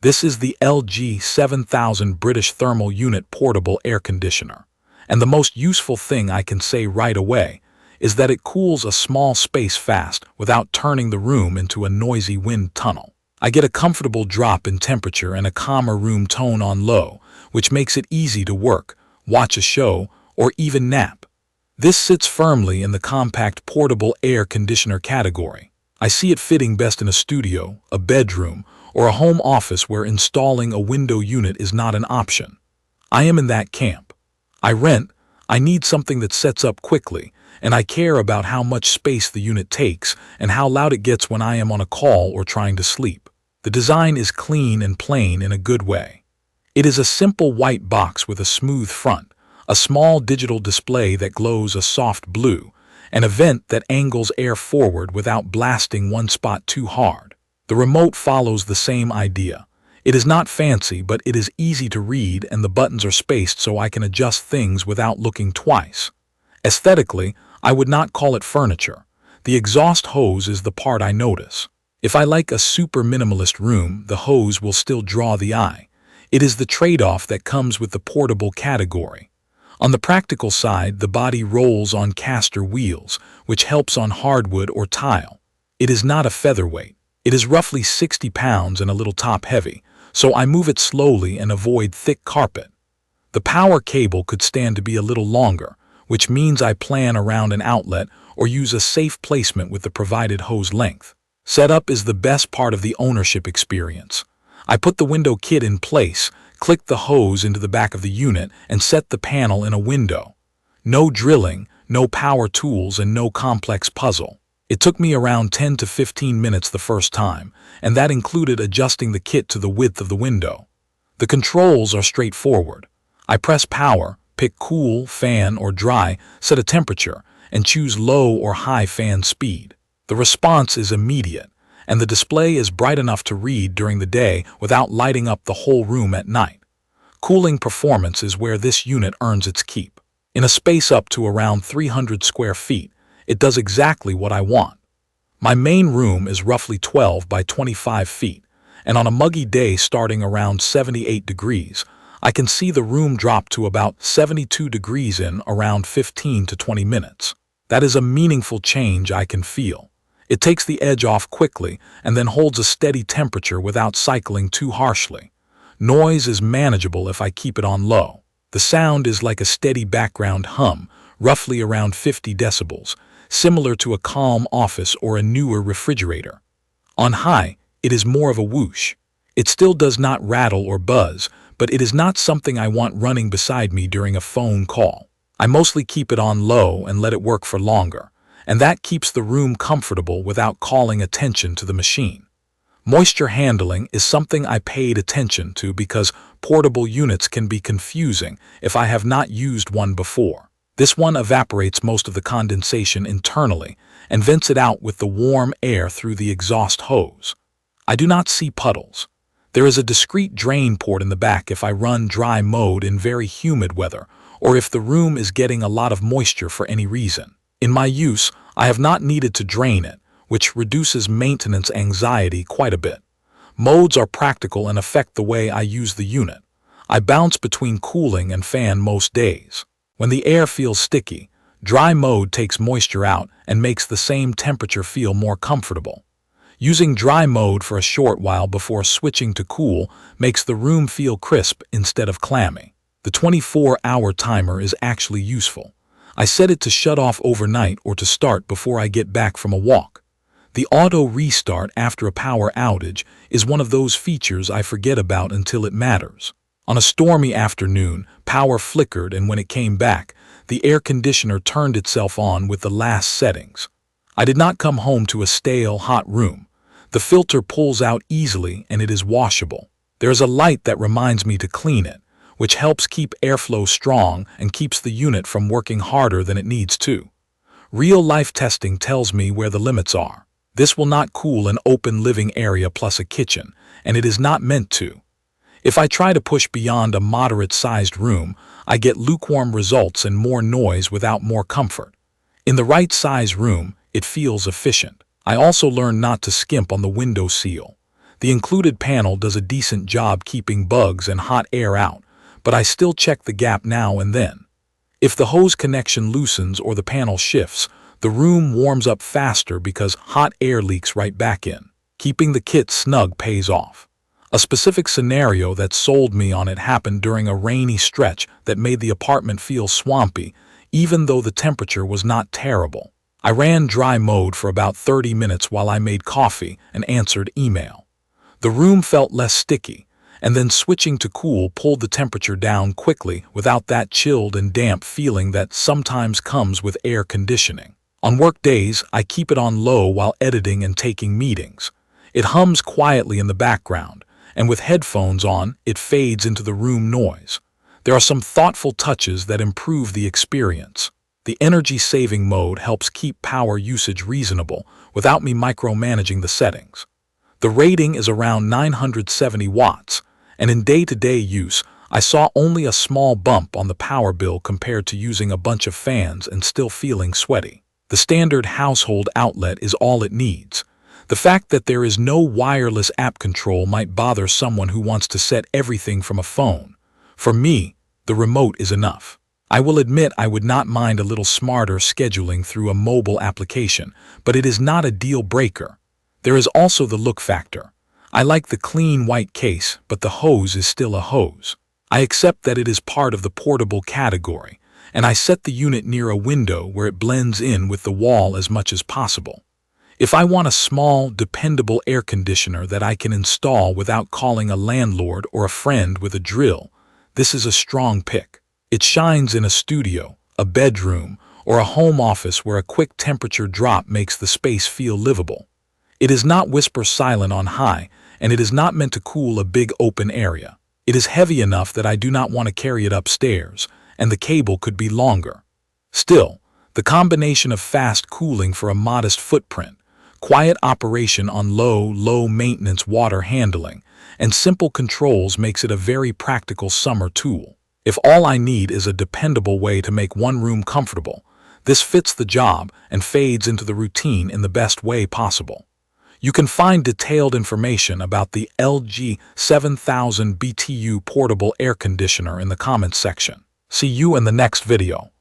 This is the LG 7000 British Thermal Unit Portable Air Conditioner. And the most useful thing I can say right away is that it cools a small space fast without turning the room into a noisy wind tunnel. I get a comfortable drop in temperature and a calmer room tone on low, which makes it easy to work, watch a show, or even nap. This sits firmly in the compact portable air conditioner category. I see it fitting best in a studio, a bedroom, or a home office where installing a window unit is not an option. I am in that camp. I rent, I need something that sets up quickly, and I care about how much space the unit takes and how loud it gets when I am on a call or trying to sleep. The design is clean and plain in a good way. It is a simple white box with a smooth front, a small digital display that glows a soft blue, and a vent that angles air forward without blasting one spot too hard. The remote follows the same idea. It is not fancy, but it is easy to read and the buttons are spaced so I can adjust things without looking twice. Aesthetically, I would not call it furniture. The exhaust hose is the part I notice. If I like a super minimalist room, the hose will still draw the eye. It is the trade-off that comes with the portable category. On the practical side, the body rolls on caster wheels, which helps on hardwood or tile. It is not a featherweight. It is roughly 60 pounds and a little top-heavy, so I move it slowly and avoid thick carpet. The power cable could stand to be a little longer, which means I plan around an outlet or use a safe placement with the provided hose length. Setup is the best part of the ownership experience. I put the window kit in place, click the hose into the back of the unit, and set the panel in a window. No drilling, no power tools, and no complex puzzle. It took me around 10 to 15 minutes the first time, and that included adjusting the kit to the width of the window. The controls are straightforward. I press power, pick cool, fan, or dry, set a temperature, and choose low or high fan speed. The response is immediate, and the display is bright enough to read during the day without lighting up the whole room at night. Cooling performance is where this unit earns its keep. In a space up to around 300 square feet, it does exactly what I want. My main room is roughly 12 by 25 feet, and on a muggy day starting around 78 degrees, I can see the room drop to about 72 degrees in around 15 to 20 minutes. That is a meaningful change I can feel. It takes the edge off quickly and then holds a steady temperature without cycling too harshly. Noise is manageable if I keep it on low. The sound is like a steady background hum, roughly around 50 decibels, similar to a calm office or a newer refrigerator. On high, it is more of a whoosh. It still does not rattle or buzz, but it is not something I want running beside me during a phone call. I mostly keep it on low and let it work for longer, and that keeps the room comfortable without calling attention to the machine. Moisture handling is something I paid attention to because portable units can be confusing if I have not used one before. This one evaporates most of the condensation internally and vents it out with the warm air through the exhaust hose. I do not see puddles. There is a discrete drain port in the back if I run dry mode in very humid weather or if the room is getting a lot of moisture for any reason. In my use, I have not needed to drain it, which reduces maintenance anxiety quite a bit. Modes are practical and affect the way I use the unit. I bounce between cooling and fan most days. When the air feels sticky, dry mode takes moisture out and makes the same temperature feel more comfortable. Using dry mode for a short while before switching to cool makes the room feel crisp instead of clammy. The 24-hour timer is actually useful. I set it to shut off overnight or to start before I get back from a walk. The auto restart after a power outage is one of those features I forget about until it matters. On a stormy afternoon, power flickered, and when it came back, the air conditioner turned itself on with the last settings. I did not come home to a stale, hot room. The filter pulls out easily and it is washable. There is a light that reminds me to clean it, which helps keep airflow strong and keeps the unit from working harder than it needs to. Real-life testing tells me where the limits are. This will not cool an open living area plus a kitchen, and it is not meant to. If I try to push beyond a moderate-sized room, I get lukewarm results and more noise without more comfort. In the right size room, it feels efficient. I also learned not to skimp on the window seal. The included panel does a decent job keeping bugs and hot air out, but I still check the gap now and then. If the hose connection loosens or the panel shifts, the room warms up faster because hot air leaks right back in. Keeping the kit snug pays off. A specific scenario that sold me on it happened during a rainy stretch that made the apartment feel swampy, even though the temperature was not terrible. I ran dry mode for about 30 minutes while I made coffee and answered email. The room felt less sticky, and then switching to cool pulled the temperature down quickly without that chilled and damp feeling that sometimes comes with air conditioning. On work days, I keep it on low while editing and taking meetings. It hums quietly in the background, and with headphones on, it fades into the room noise. There are some thoughtful touches that improve the experience. The energy-saving mode helps keep power usage reasonable without me micromanaging the settings. The rating is around 970 watts, and in day-to-day use, I saw only a small bump on the power bill compared to using a bunch of fans and still feeling sweaty. The standard household outlet is all it needs. The fact that there is no wireless app control might bother someone who wants to set everything from a phone. For me, the remote is enough. I will admit I would not mind a little smarter scheduling through a mobile application, but it is not a deal breaker. There is also the look factor. I like the clean white case, but the hose is still a hose. I accept that it is part of the portable category, and I set the unit near a window where it blends in with the wall as much as possible. If I want a small, dependable air conditioner that I can install without calling a landlord or a friend with a drill, this is a strong pick. It shines in a studio, a bedroom, or a home office where a quick temperature drop makes the space feel livable. It is not whisper silent on high, and it is not meant to cool a big open area. It is heavy enough that I do not want to carry it upstairs, and the cable could be longer. Still, the combination of fast cooling for a modest footprint, quiet operation on low maintenance water handling, and simple controls makes it a very practical summer tool. If all I need is a dependable way to make one room comfortable, this fits the job and fades into the routine in the best way possible. You can find detailed information about the LG 7000 BTU Portable Air Conditioner in the comments section. See you in the next video.